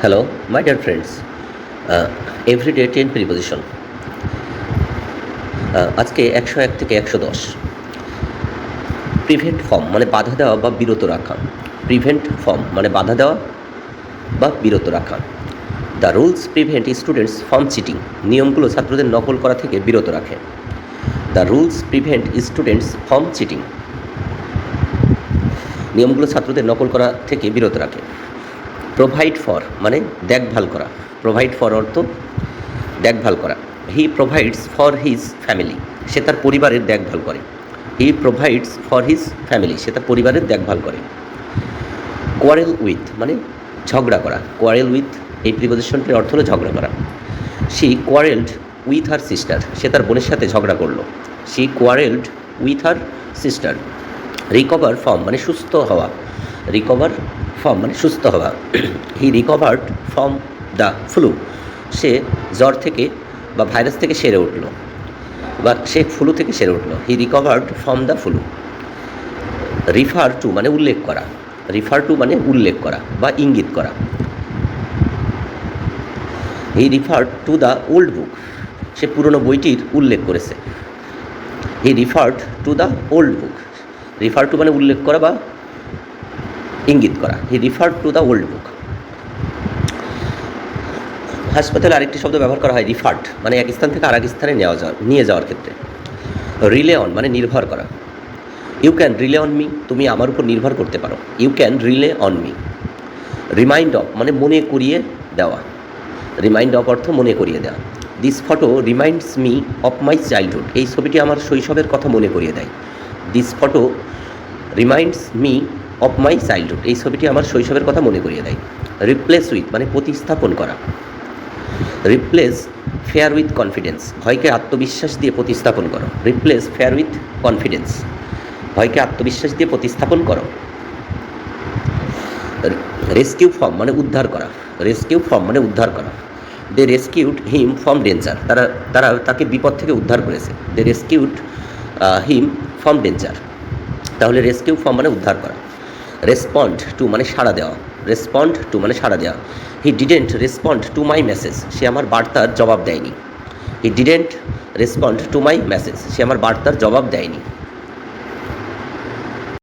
Hello my dear friends, everyday 10 preposition. আজকে 101 থেকে 110। Prevent form মানে বাধা দেওয়া বা বিরত রাখা। প্রিভেন্ট ফর্ম মানে বাধা দেওয়া বা বিরত রাখা। The rules prevent students form cheating. নিয়মগুলো ছাত্রদের নকল করা থেকে বিরত রাখে। The rules prevent students form cheating. নিয়মগুলো ছাত্রদের নকল করা থেকে বিরত রাখে। প্রোভাইড ফর মানে দেখভাল করা। প্রোভাইড ফর অর্থ দেখভাল করা। হি প্রোভাইডস ফর হিজ ফ্যামিলি। সে তার পরিবারের দেখভাল করে। হি প্রোভাইডস ফর হিজ ফ্যামিলি। সে তার পরিবারের দেখভাল করে। কোয়ারেল উইথ মানে ঝগড়া করা। কোয়ারেল উইথ এই প্রিপোজিশনটির অর্থ হলো ঝগড়া করা। She quarrelled with her sister. সে তার বোনের সাথে ঝগড়া করলো। She quarrelled with her sister. Recover from মানে সুস্থ হওয়া। রিকভার ফর্ম মানে সুস্থ হওয়া। He recovered from the flu. সে জ্বর থেকে বা ভাইরাস থেকে সেরে উঠল বা সে ফ্লু থেকে সেরে উঠল। He recovered from the flu. Refer to মানে উল্লেখ করা। রিফার টু মানে উল্লেখ করা বা ইঙ্গিত করা। He referred to the old book. সে পুরনো বইটির উল্লেখ করেছে। He referred to the old book. Refer to মানে উল্লেখ করা বা ইঙ্গিত করা। He referred to the old book. হাসপাতালে আরেকটি শব্দ ব্যবহার করা হয় রিফার্ড মানে এক স্থান থেকে আরেক স্থানে নিয়ে যাওয়ার ক্ষেত্রে। রিলে অন মানে নির্ভর করা। You can rely on me. তুমি আমার উপর নির্ভর করতে পারো। You can rely on me. Remind of মানে মনে করিয়ে দেওয়া। রিমাইন্ড অফ অর্থ মনে করিয়ে দেওয়া। This photo reminds me of my childhood. এই ছবিটি আমার শৈশবের কথা মনে করিয়ে দেয়। This photo reminds me of my childhood. এই ছবিটি আমার শৈশবের কথা মনে করিয়ে দেয়। রিপ্লেস উইথ মানে প্রতিস্থাপন করা। Replace fair with confidence. ভয়কে আত্মবিশ্বাস দিয়ে প্রতিস্থাপন করো। Replace fair with confidence. ভয়কে আত্মবিশ্বাস দিয়ে প্রতিস্থাপন করো। রেস্কিউ ফর্ম মানে উদ্ধার করা। রেস্কিউ ফর্ম মানে উদ্ধার করা। দে রেস্কিউড হিম ফ্রম ডেঞ্জার। তারা তাকে বিপদ থেকে উদ্ধার করেছে। দে রেস্কিউড হিম ফ্রম ডেঞ্জার। তাহলে রেস্কিউ ফর্ম মানে উদ্ধার করা। রেসপন্ড টু মানে সাড়া দেওয়া। রেসপন্ড টু মানে সাড়া দেওয়া। He didn't respond to my message. সে আমার বার্তার জবাব দেয়নি। He didn't respond to my message. সে আমার বার্তার জবাব দেয়নি।